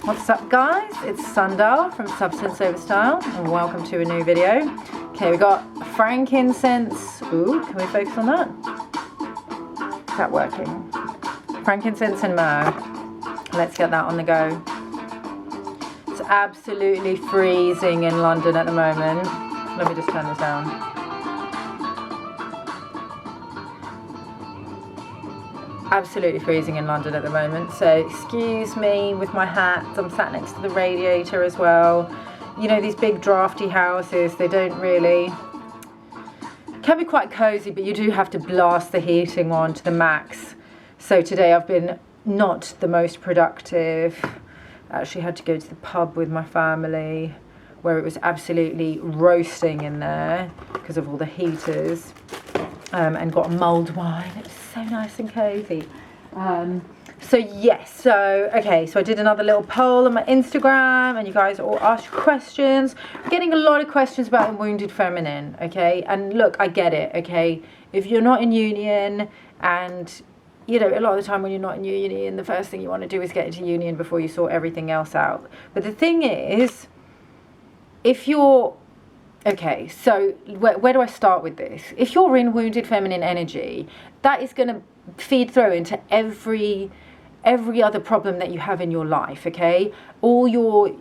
What's up, guys? It's Sundar from Substance Over Style, and welcome to a new video. Okay, we got frankincense. Ooh, can we focus on that? Is that working? Frankincense and myrrh. Let's get that on the go. It's absolutely freezing in London at the moment. Let me just turn this down. Absolutely freezing in London at the moment, so excuse me with my hat. I'm sat next to the radiator as well. You know, these big drafty houses, they don't really, can be quite cozy, but you do have to blast the heating on to the max. So today I've been not the most productive. I actually had to go to the pub with my family where it was absolutely roasting in there because of all the heaters, and got mulled wine. It was so nice and cozy. So I did another little poll on my Instagram, and you guys all asked questions. I'm getting a lot of questions about wounded feminine, okay? And look, I get it, okay? If you're not in union, and you know, a lot of the time when you're not in union, the first thing you want to do is get into union before you sort everything else out. But the thing is, if you're okay, so where do I start with this? If you're in wounded feminine energy, that is going to feed through into every other problem that you have in your life, okay? All your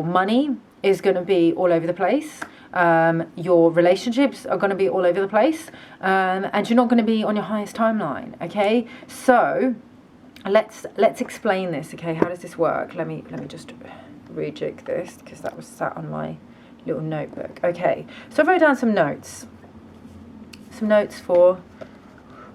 money is going to be all over the place. Your relationships are going to be all over the place, and you're not going to be on your highest timeline, okay? So let's explain this, okay? How does this work? Let me just rejig this because that was sat on my little notebook. Okay, so I wrote down some notes for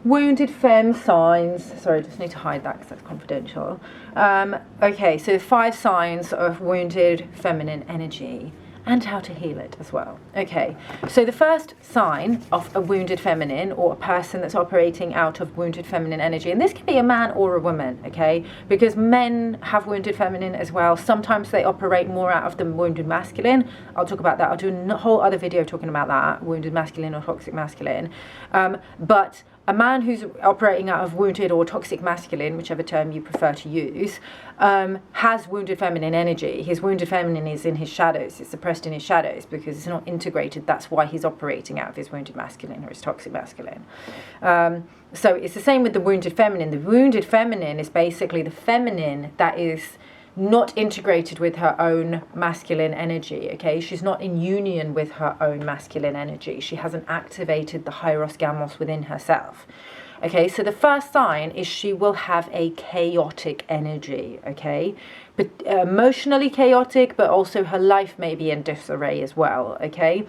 wounded femme signs. Sorry, I just need to hide that because that's confidential. Okay, so 5 signs of wounded feminine energy and how to heal it as well. Okay, so the first sign of a wounded feminine, or a person that's operating out of wounded feminine energy, and this can be a man or a woman, okay, because men have wounded feminine as well. Sometimes they operate more out of the wounded masculine. I'll talk about that. I'll do a whole other video talking about that, wounded masculine or toxic masculine. But a man who's operating out of wounded or toxic masculine, whichever term you prefer to use, has wounded feminine energy. His wounded feminine is in his shadows. It's suppressed in his shadows because it's not integrated. That's why he's operating out of his wounded masculine or his toxic masculine. So it's the same with the wounded feminine. The wounded feminine is basically the feminine that is not integrated with her own masculine energy, okay? She's not in union with her own masculine energy. She hasn't activated the Hyros Gamos within herself. Okay, so the first sign is she will have a chaotic energy, okay? But emotionally chaotic, but also her life may be in disarray as well, okay?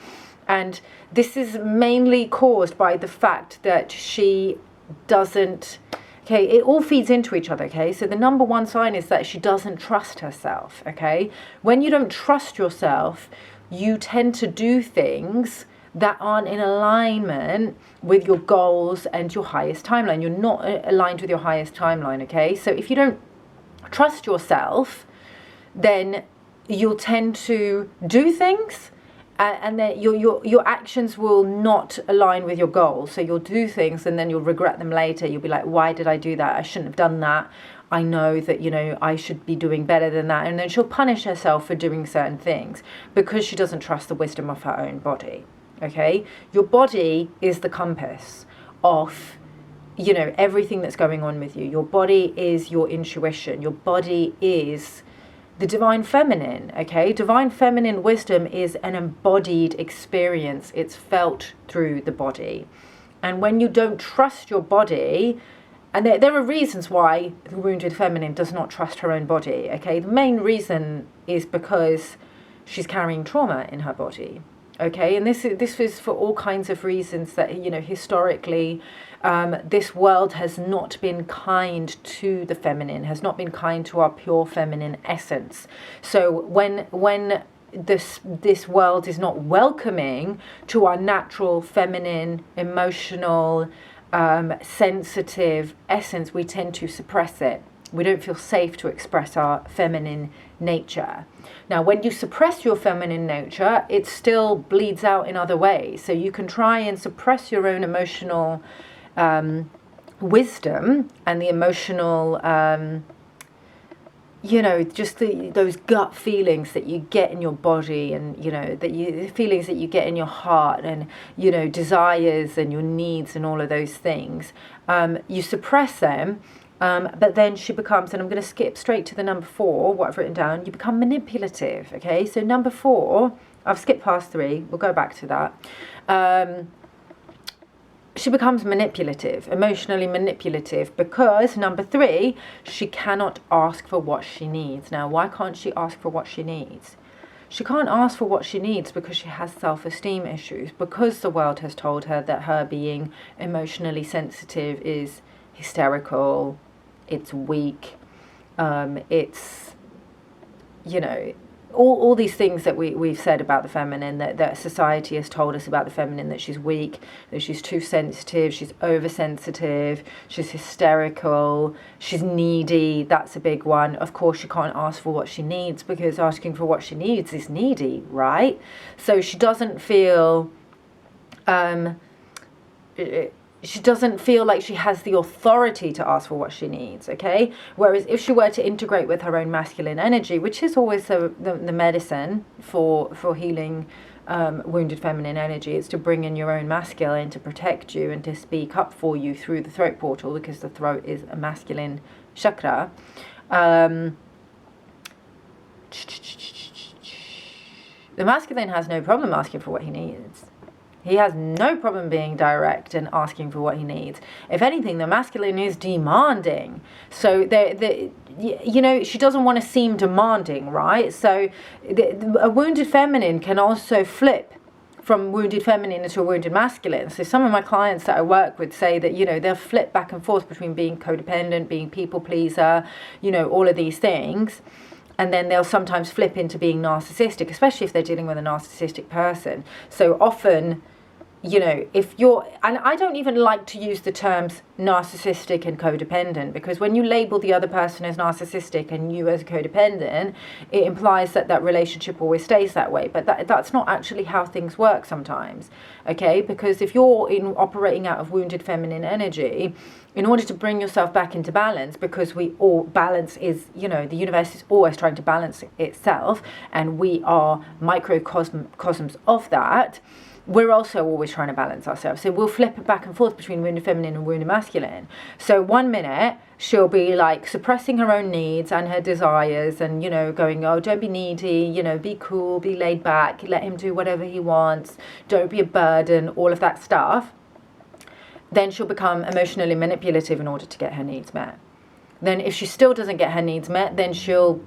And this is mainly caused by the fact that she doesn't, okay, it all feeds into each other, okay? So the number one sign is that she doesn't trust herself, okay? When you don't trust yourself, you tend to do things that aren't in alignment with your goals and your highest timeline. You're not aligned with your highest timeline, okay? So if you don't trust yourself, then you'll tend to do things and then your actions will not align with your goals. So you'll do things and then you'll regret them later. You'll be like, why did I do that? I shouldn't have done that. I know that, you know, I should be doing better than that. And then she'll punish herself for doing certain things because she doesn't trust the wisdom of her own body, okay? Your body is the compass of, you know, everything that's going on with you. Your body is your intuition. Your body is the divine feminine, okay? Divine feminine wisdom is an embodied experience. It's felt through the body. And when you don't trust your body, and there are reasons why the wounded feminine does not trust her own body, okay? The main reason is because she's carrying trauma in her body, okay? And this is for all kinds of reasons that, you know, historically, this world has not been kind to the feminine, has not been kind to our pure feminine essence. So when this world is not welcoming to our natural feminine, emotional, sensitive essence, we tend to suppress it. We don't feel safe to express our feminine nature. Now, when you suppress your feminine nature, it still bleeds out in other ways. So you can try and suppress your own emotional wisdom and the emotional you know, just those gut feelings that you get in your body, and, you know, the feelings that you get in your heart, and, you know, desires and your needs and all of those things, you suppress them. But then she becomes, and I'm going to skip straight to the number 4, what I've written down, you become manipulative, okay? So number 4, I've skipped past 3, we'll go back to that. She becomes manipulative, emotionally manipulative, because number 3, she cannot ask for what she needs. Now, why can't she ask for what she needs? She can't ask for what she needs because she has self-esteem issues, because the world has told her that her being emotionally sensitive is hysterical, it's weak, it's, you know, all these things that we've said about the feminine, that society has told us about the feminine, that she's weak, that she's too sensitive, she's oversensitive, she's hysterical, she's needy. That's a big one. Of course, she can't ask for what she needs, because asking for what she needs is needy, right? So she doesn't feel... she doesn't feel like she has the authority to ask for what she needs, okay? Whereas if she were to integrate with her own masculine energy, which is always the medicine for healing wounded feminine energy, it's to bring in your own masculine to protect you and to speak up for you through the throat portal, because the throat is a masculine chakra. The masculine has no problem asking for what he needs. He has no problem being direct and asking for what he needs. If anything, the masculine is demanding. So, you know, she doesn't want to seem demanding, right? So a wounded feminine can also flip from wounded feminine into a wounded masculine. So some of my clients that I work with say that, you know, they'll flip back and forth between being codependent, being people pleaser, you know, all of these things. And then they'll sometimes flip into being narcissistic, especially if they're dealing with a narcissistic person. So often, you know, if you're, and I don't even like to use the terms narcissistic and codependent, because when you label the other person as narcissistic and you as codependent, it implies that that relationship always stays that way. But that's not actually how things work sometimes, okay? Because if you're operating out of wounded feminine energy, in order to bring yourself back into balance, because balance is, you know, the universe is always trying to balance itself, and we are microcosms of that, we're also always trying to balance ourselves. So we'll flip it back and forth between wounded feminine and wounded masculine. So 1 minute she'll be like suppressing her own needs and her desires, and, you know, going, oh, don't be needy, you know, be cool, be laid back, let him do whatever he wants, don't be a burden, all of that stuff. Then she'll become emotionally manipulative in order to get her needs met. Then if she still doesn't get her needs met, then she'll,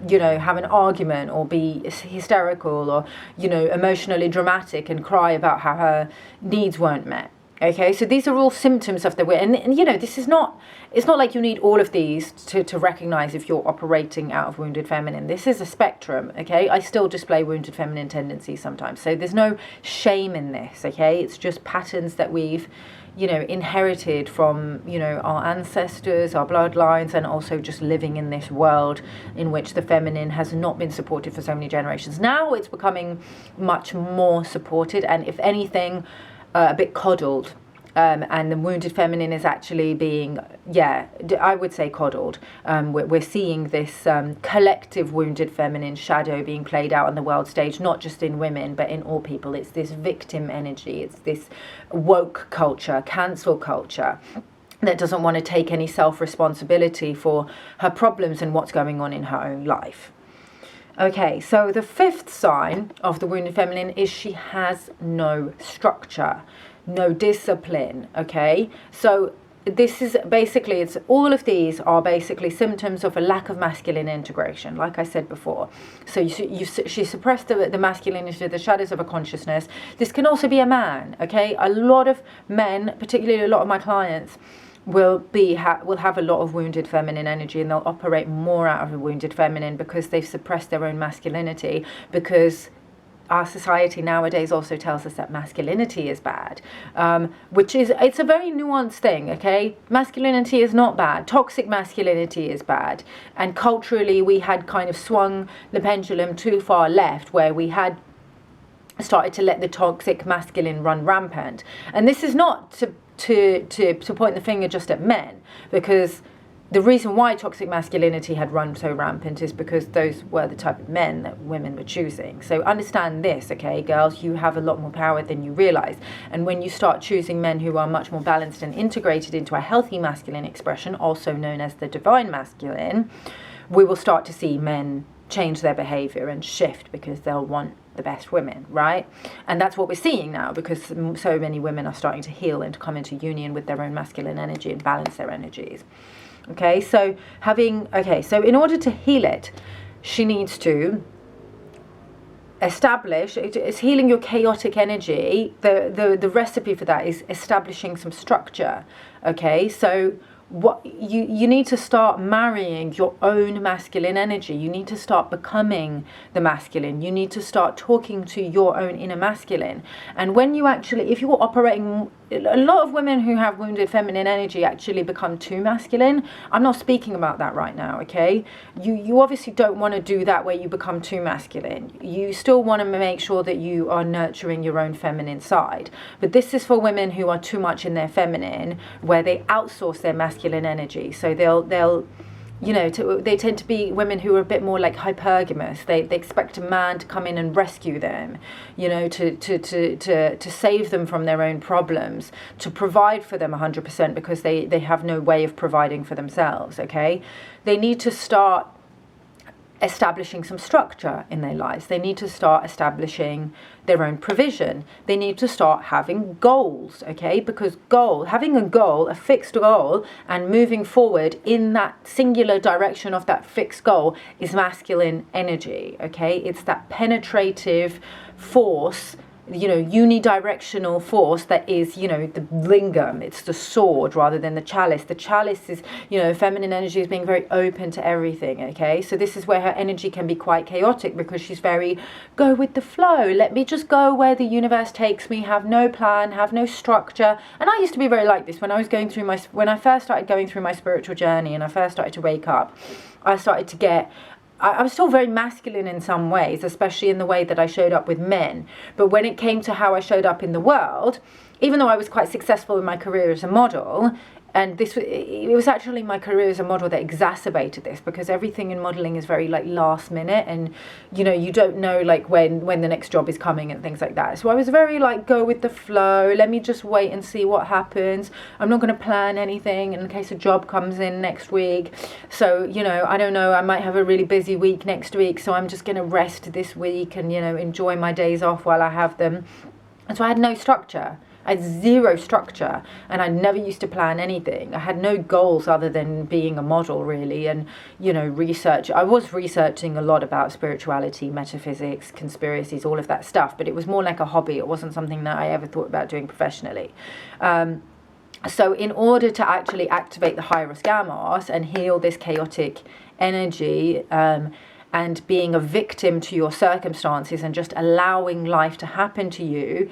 you know, have an argument or be hysterical or, you know, emotionally dramatic and cry about how her needs weren't met. Okay, so these are all symptoms of the way, and you know, this is not, it's not like you need all of these to recognize if you're operating out of wounded feminine. This is a spectrum, okay? I still display wounded feminine tendencies sometimes, so there's no shame in this, okay? It's just patterns that we've, you know, inherited from, you know, our ancestors, our bloodlines, and also just living in this world in which the feminine has not been supported for so many generations. Now it's becoming much more supported, and if anything, a bit coddled, and the wounded feminine is actually being, yeah, I would say coddled. We're seeing this collective wounded feminine shadow being played out on the world stage, not just in women, but in all people. It's this victim energy. It's this woke culture, cancel culture, that doesn't want to take any self-responsibility for her problems and what's going on in her own life. Okay, so the 5th sign of the wounded feminine is she has no structure, no discipline, okay? So this is basically, it's all of these are basically symptoms of a lack of masculine integration, like I said before. So she suppressed the masculinity, the shadows of her consciousness. This can also be a man, okay? A lot of men, particularly a lot of my clients, will have a lot of wounded feminine energy, and they'll operate more out of a wounded feminine because they've suppressed their own masculinity, because our society nowadays also tells us that masculinity is bad, which is, it's a very nuanced thing, okay? Masculinity is not bad. Toxic masculinity is bad. And culturally, we had kind of swung the pendulum too far left, where we had started to let the toxic masculine run rampant. And this is not to point the finger just at men, because the reason why toxic masculinity had run so rampant is because those were the type of men that women were choosing. So understand this, okay, girls, you have a lot more power than you realize. And when you start choosing men who are much more balanced and integrated into a healthy masculine expression, also known as the divine masculine, we will start to see men change their behavior and shift because they'll want the best women, right? And that's what we're seeing now, because so many women are starting to heal and to come into union with their own masculine energy and balance their energies. Okay, so in order to heal it, she needs to establish, it's healing your chaotic energy. The recipe for that is establishing some structure. Okay, so what you need to start marrying your own masculine energy. You need to start becoming the masculine. You need to start talking to your own inner masculine. And when you actually, if you're operating, a lot of women who have wounded feminine energy actually become too masculine. I'm not speaking about that right now, okay? You obviously don't want to do that where you become too masculine. You still want to make sure that you are nurturing your own feminine side. But this is for women who are too much in their feminine, where they outsource their masculine energy. So they'll you know, they tend to be women who are a bit more like hypergamous. They expect a man to come in and rescue them, you know, to save them from their own problems, to provide for them 100% because they have no way of providing for themselves, okay? They need to start establishing some structure in their lives. They need to start establishing their own provision. They need to start having goals, okay? Because having a goal, a fixed goal, and moving forward in that singular direction of that fixed goal is masculine energy, okay? It's that penetrative force, you know, unidirectional force that is, you know, the lingam. It's the sword rather than the chalice. The chalice is, you know, feminine energy is being very open to everything, okay? So this is where her energy can be quite chaotic, because she's very go with the flow. Let me just go where the universe takes me, have no plan, have no structure. And I used to be very like this when I was going through when I first started going through my spiritual journey and I first started to wake up. I started to get, I was still very masculine in some ways, especially in the way that I showed up with men. But when it came to how I showed up in the world, even though I was quite successful in my career as a model, and it was actually my career as a model that exacerbated this, because everything in modeling is very like last minute, and you know, you don't know like when the next job is coming and things like that. So I was very like go with the flow, let me just wait and see what happens. I'm not going to plan anything in case a job comes in next week. So, you know, I don't know, I might have a really busy week next week, so I'm just going to rest this week and, you know, enjoy my days off while I have them. And so I had no structure. I had zero structure, and I never used to plan anything. I had no goals other than being a model, really, and, you know, research. I was researching a lot about spirituality, metaphysics, conspiracies, all of that stuff, but it was more like a hobby. It wasn't something that I ever thought about doing professionally. So in order to actually activate the Hieros Gamos and heal this chaotic energy, and being a victim to your circumstances and just allowing life to happen to you,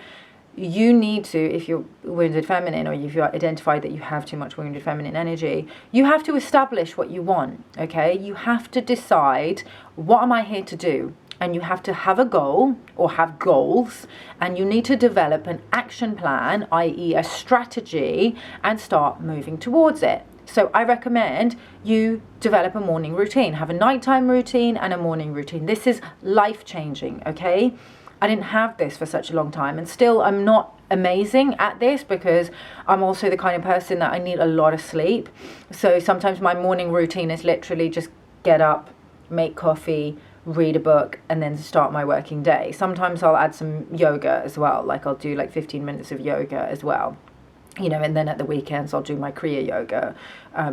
you need to, if you're wounded feminine, or if you identify that you have too much wounded feminine energy, you have to establish what you want, okay? You have to decide, what am I here to do? And you have to have a goal or have goals, and you need to develop an action plan, i.e. a strategy, and start moving towards it. So I recommend you develop a morning routine, have a nighttime routine and a morning routine. This is life-changing, okay? I didn't have this for such a long time, and still I'm not amazing at this, because I'm also the kind of person that I need a lot of sleep. So sometimes my morning routine is literally just get up, make coffee, read a book, and then start my working day. Sometimes I'll add some yoga as well, like I'll do like 15 minutes of yoga as well. You know, and then at the weekends I'll do my Kriya yoga,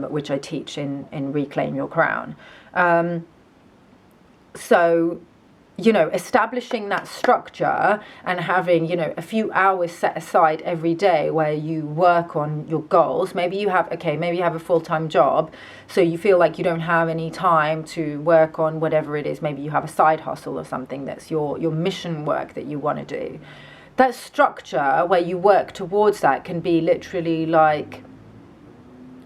which I teach in Reclaim Your Crown. So, you know, establishing that structure and having, you know, a few hours set aside every day where you work on your goals. Maybe you have a full-time job, so you feel like you don't have any time to work on whatever it is. Maybe you have a side hustle or something that's your mission work that you want to do. That structure where you work towards that can be literally like,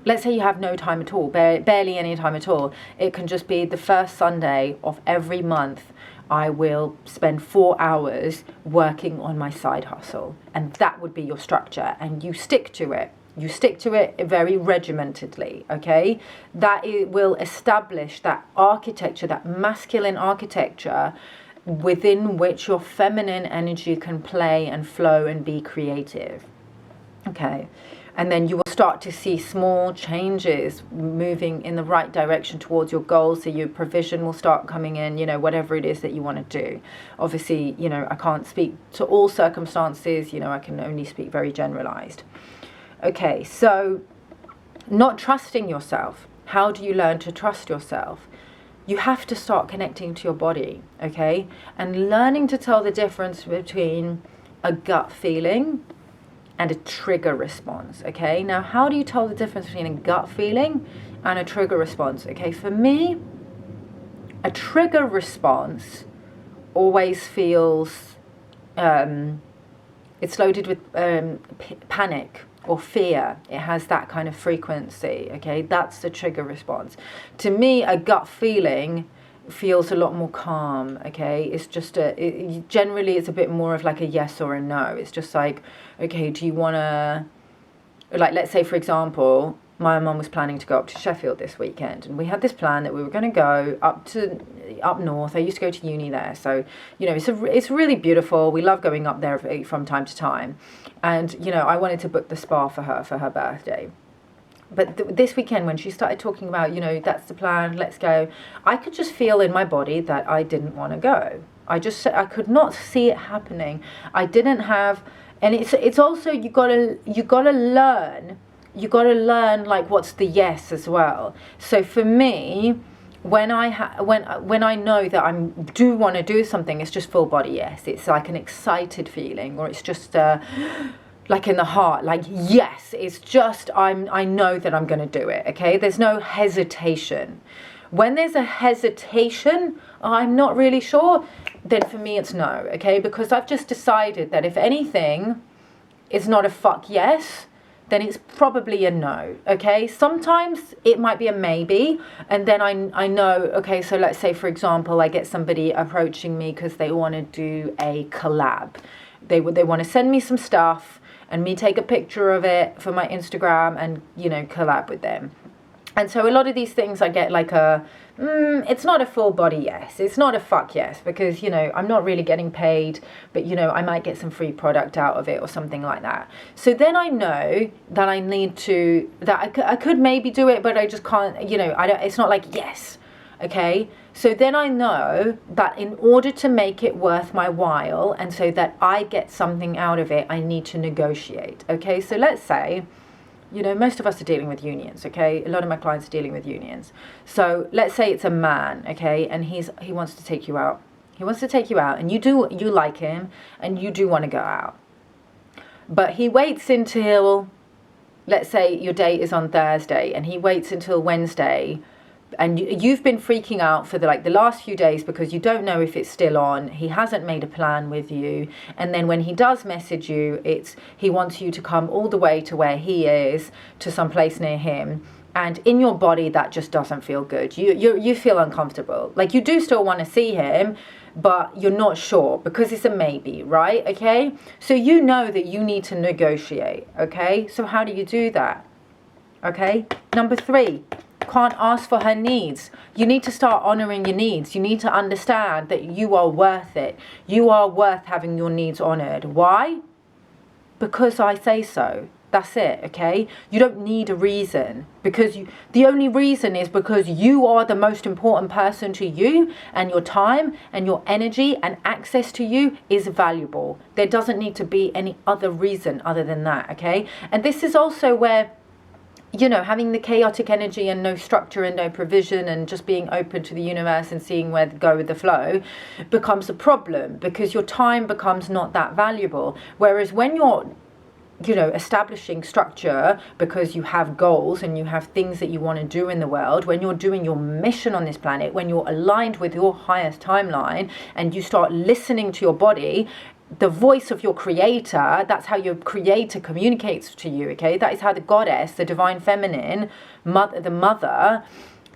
let's say you have no time at all, barely any time at all. It can just be the first Sunday of every month, I will spend 4 hours working on my side hustle. And that would be your structure, and you stick to it. You stick to it very regimentedly, okay? That it will establish that architecture, that masculine architecture within which your feminine energy can play and flow and be creative, okay? And then you will start to see small changes moving in the right direction towards your goals. So your provision will start coming in, you know, whatever it is that you want to do. Obviously, you know, I can't speak to all circumstances, you know, I can only speak very generalized. Okay, so not trusting yourself. How do you learn to trust yourself? You have to start connecting to your body, okay? And learning to tell the difference between a gut feeling and a trigger response, okay? Now, how do you tell the difference between a gut feeling and a trigger response? Okay, for me, a trigger response always feels, it's loaded with panic or fear. It has that kind of frequency, okay? That's the trigger response. To me, a gut feeling feels a lot more calm, okay? It's just generally it's a bit more of like a yes or a no. It's just like, okay, do you want to, like, let's say for example, my mum was planning to go up to Sheffield this weekend, and we had this plan that we were going to go up north. I used to go to uni there, so you know it's really beautiful. We love going up there from time to time, and you know I wanted to book the spa for her birthday. But this weekend, when she started talking about, you know, that's the plan, let's go, I could just feel in my body that I didn't want to go. I could not see it happening. I didn't have, and it's also you gotta learn like what's the yes as well. So for me, when I know that I do want to do something, it's just full body yes. It's like an excited feeling, or it's just like in the heart, like yes, it's just I know that I'm going to do it, okay? There's no hesitation. When there's a hesitation, I'm not really sure, then for me it's no, okay? Because I've just decided that if anything is not a fuck yes, then it's probably a no, okay? Sometimes it might be a maybe, and then I know, okay, so let's say, for example, I get somebody approaching me because they want to do a collab. They want to send me some stuff, and me take a picture of it for my Instagram and, you know, collab with them. And so a lot of these things I get like it's not a full body yes. It's not a fuck yes, because, you know, I'm not really getting paid, but, you know, I might get some free product out of it or something like that. So then I know that I need to, that I could maybe do it, but I just can't, you know, it's not like yes. Okay, so then I know that in order to make it worth my while, and so that I get something out of it, I need to negotiate. Okay, so let's say, you know, most of us are dealing with unions, okay? A lot of my clients are dealing with unions. So let's say it's a man, okay, and he wants to take you out. He wants to take you out, and you like him, and you do want to go out. But he waits until, let's say your date is on Thursday, and he waits until Wednesday, and you've been freaking out for the last few days because you don't know if it's still on. He hasn't made a plan with you, and then when he does message you, he wants you to come all the way to where he is, to some place near him, and in your body that just doesn't feel good. You feel uncomfortable. Like, you do still want to see him, but you're not sure because it's a maybe, right? Okay, so you know that you need to negotiate. Okay, so how do you do that? Okay, number 3, can't ask for her needs. You need to start honoring your needs. You need to understand that you are worth it. You are worth having your needs honored. Why? Because I say so. That's it, okay? You don't need a reason, because the only reason is because you are the most important person to you, and your time and your energy and access to you is valuable. There doesn't need to be any other reason other than that, okay? And this is also where, you know, having the chaotic energy and no structure and no provision and just being open to the universe and seeing where to go with the flow becomes a problem, because your time becomes not that valuable. Whereas when you're, you know, establishing structure because you have goals and you have things that you want to do in the world, when you're doing your mission on this planet, when you're aligned with your highest timeline and you start listening to your body, the voice of your creator, that's how your creator communicates to you, okay? That is how the goddess, the divine feminine, the mother,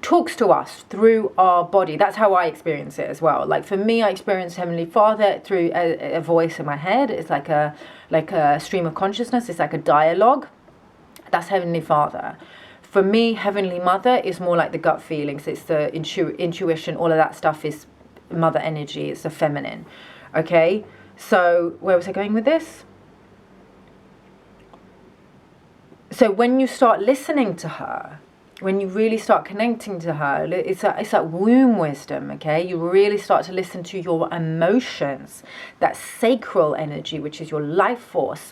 talks to us through our body. That's how I experience it as well. Like, for me, I experience Heavenly Father through a voice in my head. It's like a stream of consciousness. It's like a dialogue. That's Heavenly Father. For me, Heavenly Mother is more like the gut feelings. It's the intuition. All of that stuff is mother energy. It's the feminine. Okay? So, where was I going with this? So, when you start listening to her, when you really start connecting to her, it's like womb wisdom, okay? You really start to listen to your emotions, that sacral energy, which is your life force.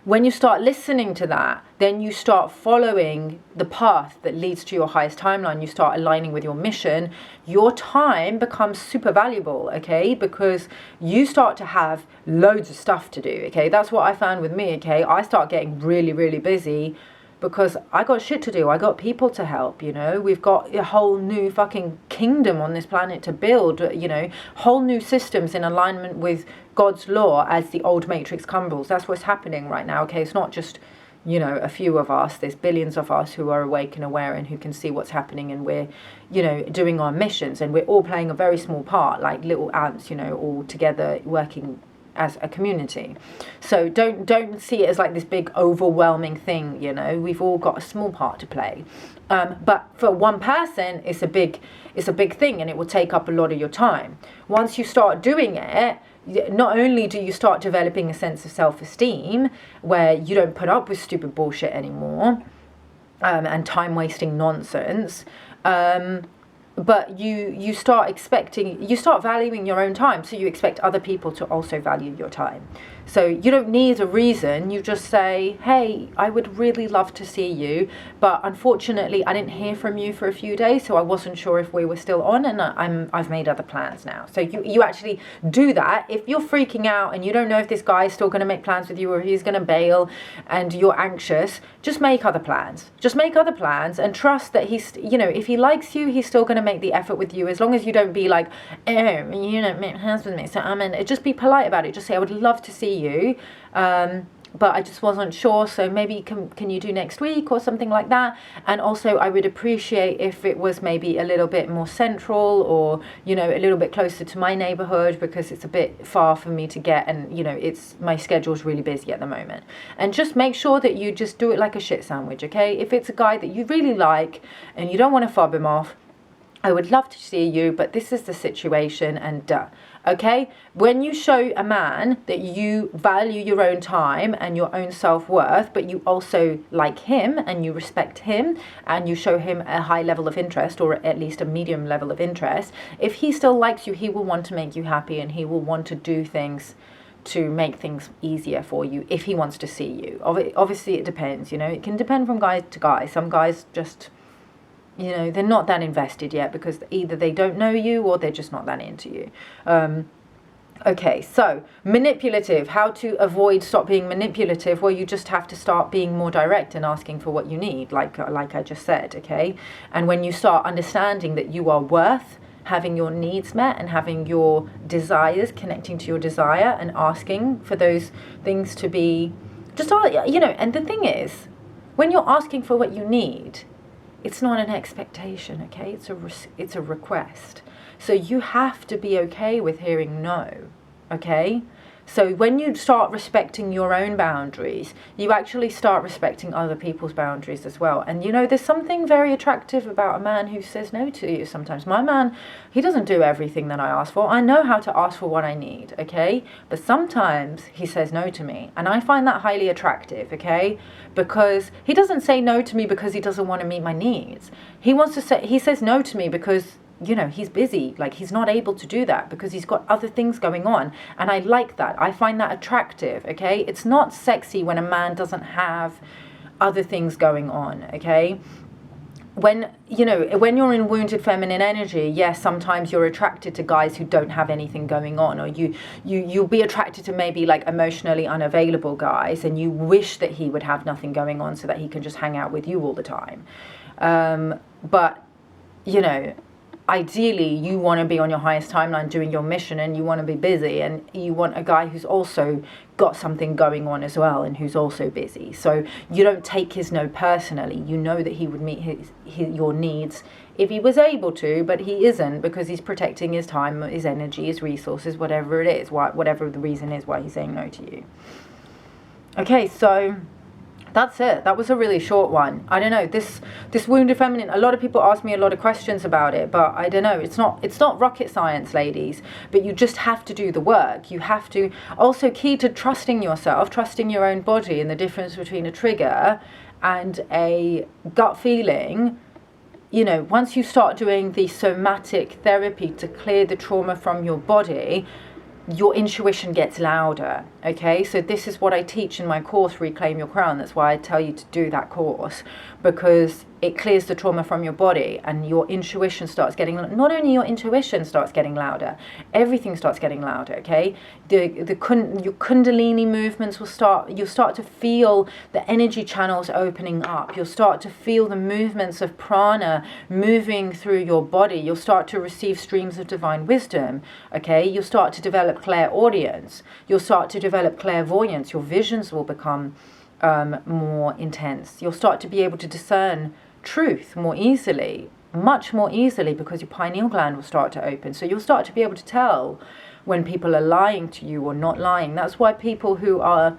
When you start listening to that, then you start following the path that leads to your highest timeline. You start aligning with your mission. Your time becomes super valuable, okay? Because you start to have loads of stuff to do, okay? That's what I found with me, okay? I start getting really, really busy because I got shit to do. I got people to help, you know. We've got a whole new fucking kingdom on this planet to build, you know, whole new systems in alignment with God's law as the old matrix crumbles. That's what's happening right now, okay? It's not just, you know, a few of us. There's billions of us who are awake and aware and who can see what's happening, and we're, you know, doing our missions, and we're all playing a very small part, like little ants, you know, all together working as a community. So don't see it as like this big overwhelming thing, you know. We've all got a small part to play, but for one person it's a big thing, and it will take up a lot of your time. Once you start doing it, not only do you start developing a sense of self-esteem where you don't put up with stupid bullshit anymore, and time wasting nonsense, but you start valuing your own time, so you expect other people to also value your time. So you don't need a reason. You just say, hey, I would really love to see you, but unfortunately I didn't hear from you for a few days, so I wasn't sure if we were still on, and I've made other plans now. So you actually do that. If you're freaking out and you don't know if this guy is still going to make plans with you or he's going to bail and you're anxious, just make other plans. Just make other plans and trust that he's, you know, if he likes you, he's still going to make the effort with you, as long as you don't be like, oh, you don't make plans with me, so I'm in. Just be polite about it. Just say, I would love to see you, but I just wasn't sure, so maybe can you do next week or something like that. And also I would appreciate if it was maybe a little bit more central, or, you know, a little bit closer to my neighborhood, because it's a bit far for me to get, and, you know, my schedule's really busy at the moment. And just make sure that you just do it like a shit sandwich, okay? If it's a guy that you really like and you don't want to fob him off, I would love to see you, but this is the situation, and okay? When you show a man that you value your own time and your own self-worth, but you also like him and you respect him, and you show him a high level of interest, or at least a medium level of interest, if he still likes you, he will want to make you happy, and he will want to do things to make things easier for you if he wants to see you. Obviously it depends, you know, it can depend from guy to guy. Some guys just, you know, they're not that invested yet because either they don't know you or they're just not that into you. Okay, so manipulative, how to stop being manipulative? Well, you just have to start being more direct and asking for what you need, like I just said, okay? And when you start understanding that you are worth having your needs met and having your desires, connecting to your desire and asking for those things to be just, you know, and the thing is, when you're asking for what you need, it's not an expectation, okay? It's a request. So you have to be okay with hearing no, okay? So when you start respecting your own boundaries, you actually start respecting other people's boundaries as well. And, you know, there's something very attractive about a man who says no to you sometimes. My man, he doesn't do everything that I ask for. I know how to ask for what I need, okay? But sometimes he says no to me. And I find that highly attractive, okay? Because he doesn't say no to me because he doesn't want to meet my needs. He says no to me because, you know, he's busy, like he's not able to do that because he's got other things going on. And I like that. I find that attractive, okay? It's not sexy when a man doesn't have other things going on, okay? When, you know, when you're in wounded feminine energy, yes, sometimes you're attracted to guys who don't have anything going on, or you'll be attracted to maybe like emotionally unavailable guys, and you wish that he would have nothing going on so that he can just hang out with you all the time. But, you know, ideally you want to be on your highest timeline doing your mission, and you want to be busy, and you want a guy who's also got something going on as well and who's also busy. So you don't take his no personally. You know that he would meet your needs if he was able to, but he isn't because he's protecting his time, his energy, his resources, whatever it is, whatever the reason is why he's saying no to you. Okay, so That's it. That was a really short one. I don't know, this wounded feminine, a lot of people ask me a lot of questions about it, but I don't know, it's not rocket science, ladies, but you just have to do the work. You have to, also key to trusting yourself, trusting your own body, and the difference between a trigger and a gut feeling. You know, once you start doing the somatic therapy to clear the trauma from your body, your intuition gets louder. Okay, so this is what I teach in my course, Reclaim Your Crown. That's why I tell you to do that course, because it clears the trauma from your body, and your intuition starts getting, not only your intuition starts getting louder, everything starts getting louder. Okay, your kundalini movements will start, you'll start to feel the energy channels opening up, you'll start to feel the movements of prana moving through your body, you'll start to receive streams of divine wisdom. Okay, you'll start to develop clairaudience, you'll start to develop clairvoyance, your visions will become more intense. You'll start to be able to discern truth more easily, much more easily, because your pineal gland will start to open. So you'll start to be able to tell when people are lying to you or not lying. That's why people who are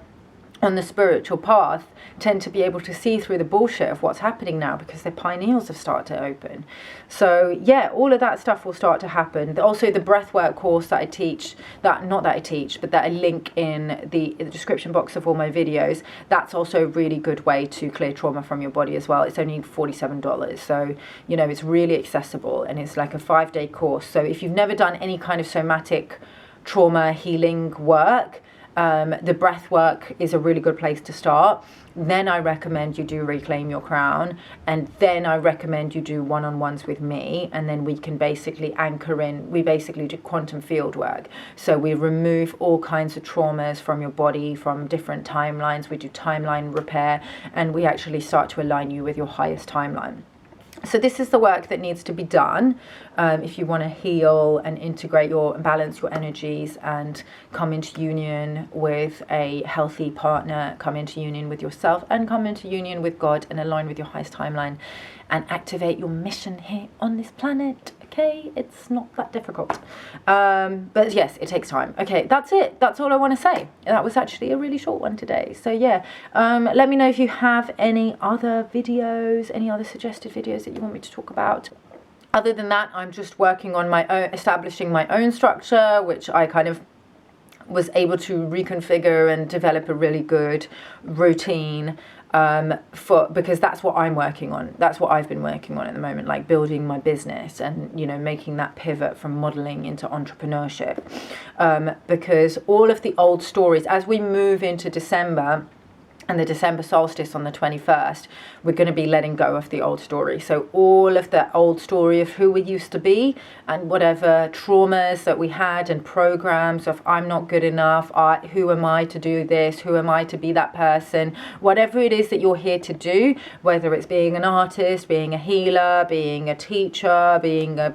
on the spiritual path tend to be able to see through the bullshit of what's happening now, because their pineals have started to open. So yeah, all of that stuff will start to happen. Also the breathwork course that I teach, that I link in the description box of all my videos, that's also a really good way to clear trauma from your body as well. It's only $47, so you know, it's really accessible, and it's like a 5-day course. So if you've never done any kind of somatic trauma healing work, the breath work is a really good place to start. Then I recommend you do Reclaim Your Crown, and then I recommend you do one-on-ones with me, and then we can basically anchor in, we basically do quantum field work. So we remove all kinds of traumas from your body, from different timelines. We do timeline repair, and we actually start to align you with your highest timeline. So this is the work that needs to be done if you want to heal and integrate your, balance your energies, and come into union with a healthy partner, come into union with yourself, and come into union with God, and align with your highest timeline, and activate your mission here on this planet. Okay, it's not that difficult, but yes, it takes time. Okay, that's it. That's all I want to say. That was actually a really short one today. So yeah, let me know if you have any other videos, any other suggested videos that you want me to talk about. Other than that, I'm just working on my own, establishing my own structure, which I kind of was able to reconfigure and develop a really good routine because that's what I'm working on. That's what I've been working on at the moment, like building my business, and you know, making that pivot from modeling into entrepreneurship, because all of the old stories, as we move into December and the December solstice on the 21st, we're going to be letting go of the old story. So all of the old story of who we used to be, and whatever traumas that we had, and programs of I'm not good enough, who am I to do this, who am I to be that person, whatever it is that you're here to do, whether it's being an artist, being a healer, being a teacher, being a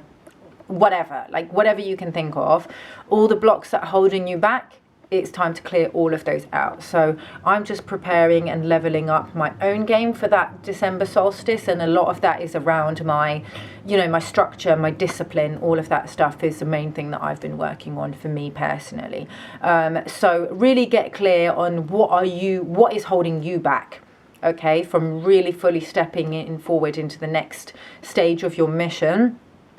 whatever, like whatever you can think of, all the blocks that are holding you back, it's time to clear all of those out. So I'm just preparing and leveling up my own game for that December solstice, and a lot of that is around my, you know, my structure, my discipline, all of that stuff is the main thing that I've been working on for me personally. So really get clear on what is holding you back, okay, from really fully stepping in forward into the next stage of your mission.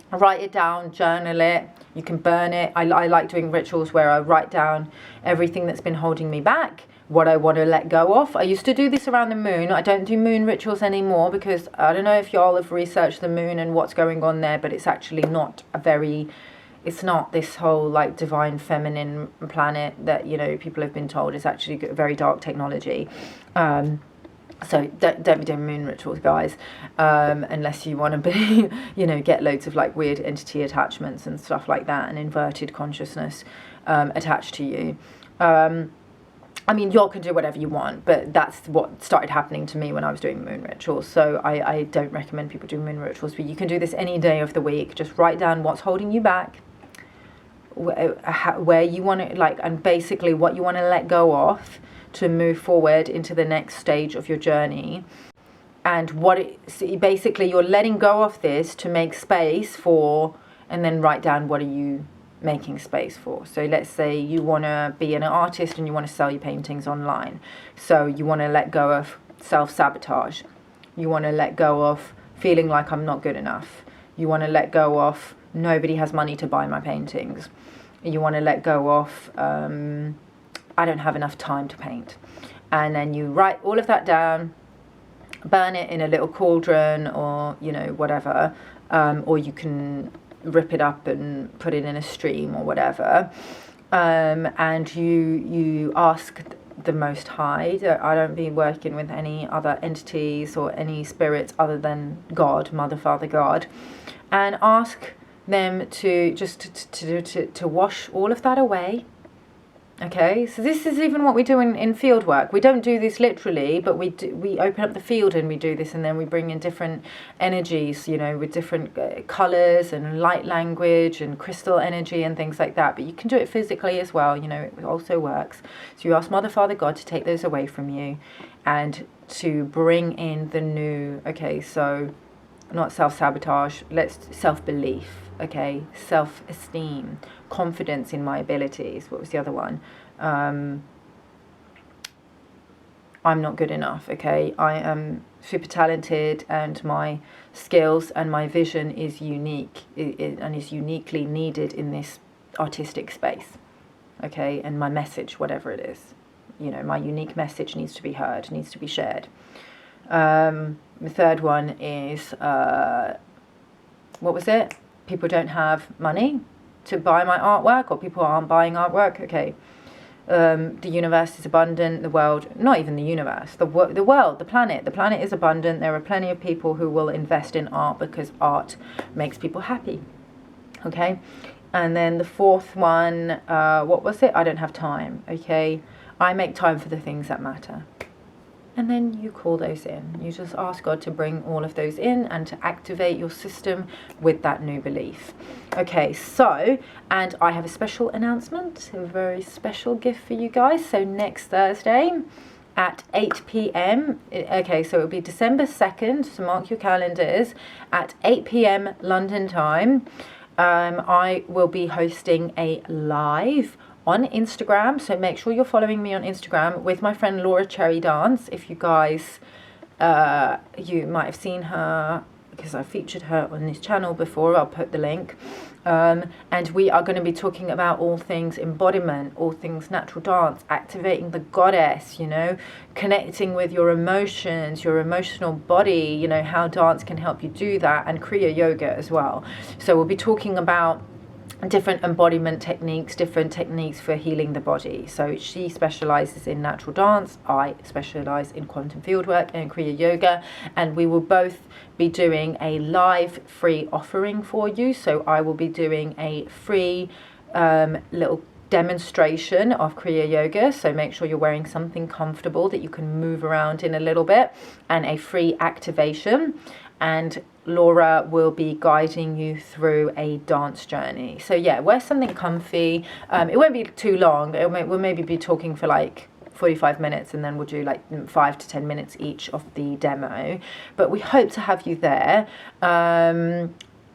Write it down, journal it, you can burn it. I like doing rituals where I write down everything that's been holding me back, what I want to let go of. I used to do this around the moon. I don't do moon rituals anymore, because I don't know if y'all have researched the moon and what's going on there, but it's actually not it's not this whole like divine feminine planet that, you know, people have been told. It's actually a very dark technology. So don't be doing moon rituals, guys, unless you want to be, you know, get loads of like weird entity attachments and stuff like that, and inverted consciousness attached to you. I mean, y'all can do whatever you want, but that's what started happening to me when I was doing moon rituals. So I don't recommend people do moon rituals, but you can do this any day of the week. Just write down what's holding you back, where you want to, like, and basically what you want to let go of to move forward into the next stage of your journey. And basically you're letting go of this to make space for, and then write down what are you making space for. So let's say you want to be an artist and you want to sell your paintings online. So you want to let go of self-sabotage. You want to let go of feeling like I'm not good enough. You want to let go of nobody has money to buy my paintings. You want to let go of I don't have enough time to paint. And then you write all of that down, burn it in a little cauldron, or whatever, or you can rip it up and put it in a stream or whatever, and you ask the Most High. I don't be working with any other entities or any spirits other than God, Mother, Father, God, and ask them to just to wash all of that away. Okay, so this is even what we do in field work. We don't do this literally, but we open up the field and we do this, and then we bring in different energies, with different colours and light language and crystal energy and things like that. But you can do it physically as well, it also works. So you ask Mother, Father, God to take those away from you and to bring in the new, okay, so not self-sabotage, let's self-belief, okay, self-esteem, confidence in my abilities. What was the other one? I'm not good enough, okay, I am super talented and my skills and my vision is unique and is uniquely needed in this artistic space, okay, and my message, whatever it is, my unique message needs to be heard, needs to be shared. The third one is, what was it? People don't have money to buy my artwork, or people aren't buying artwork. Okay. The universe is abundant. The world, not even the universe, the world, the planet is abundant. There are plenty of people who will invest in art because art makes people happy. Okay. And then the fourth one, what was it? I don't have time. Okay. I make time for the things that matter. And then you call those in. You just ask God to bring all of those in and to activate your system with that new belief. Okay, so, and I have a special announcement, a very special gift for you guys. So next Thursday at 8 p.m, okay, so it'll be December 2nd, so mark your calendars, at 8 p.m. London time, I will be hosting a live on Instagram, so make sure you're following me on Instagram, with my friend Laura Cherry Dance. If you guys, you might have seen her because I featured her on this channel before. I'll put the link. And we are going to be talking about all things embodiment, all things natural dance, activating the goddess, connecting with your emotions, your emotional body, how dance can help you do that, and Kriya Yoga as well. So we'll be talking about different embodiment techniques, different techniques for healing the body. So she specializes in natural dance, I specialize in quantum fieldwork and Kriya Yoga, and we will both be doing a live free offering for you. So I will be doing a free little demonstration of Kriya Yoga, so make sure you're wearing something comfortable that you can move around in a little bit, and a free activation, and Laura will be guiding you through a dance journey. So yeah, wear something comfy. It won't be too long. We'll maybe be talking for like 45 minutes, and then we'll do like 5 to 10 minutes each of the demo. But we hope to have you there.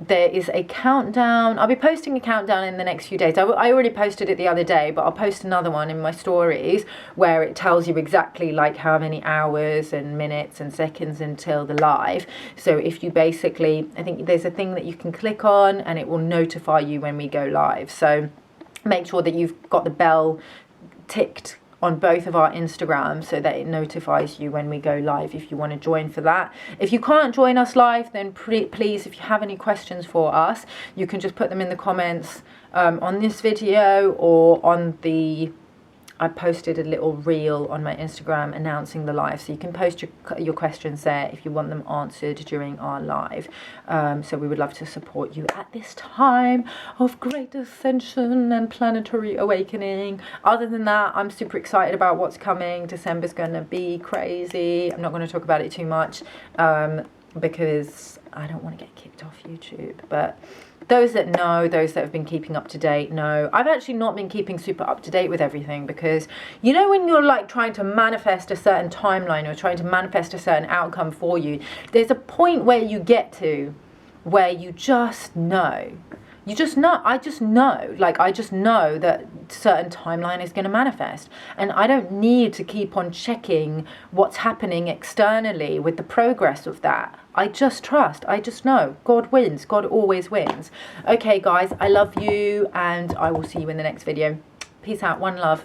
There is a countdown. I'll be posting a countdown in the next few days. I already posted it the other day, but I'll post another one in my stories where it tells you exactly like how many hours and minutes and seconds until the live. So if you basically, I think there's a thing that you can click on and it will notify you when we go live. So make sure that you've got the bell ticked on both of our Instagrams so that it notifies you when we go live if you want to join for that. If you can't join us live, then please, if you have any questions for us, you can just put them in the comments on this video, or on the, I posted a little reel on my Instagram announcing the live, so you can post your questions there if you want them answered during our live. So we would love to support you at this time of great ascension and planetary awakening. Other than that, I'm super excited about what's coming. December's going to be crazy. I'm not going to talk about it too much because I don't want to get kicked off YouTube, but those that know, those that have been keeping up to date know. I've actually not been keeping super up to date with everything, because when you're like trying to manifest a certain timeline or trying to manifest a certain outcome for you, there's a point where you get to where you just know You just know. I just know. Like, I just know that certain timeline is going to manifest. And I don't need to keep on checking what's happening externally with the progress of that. I just trust. I just know. God wins. God always wins. Okay, guys, I love you, and I will see you in the next video. Peace out. One love.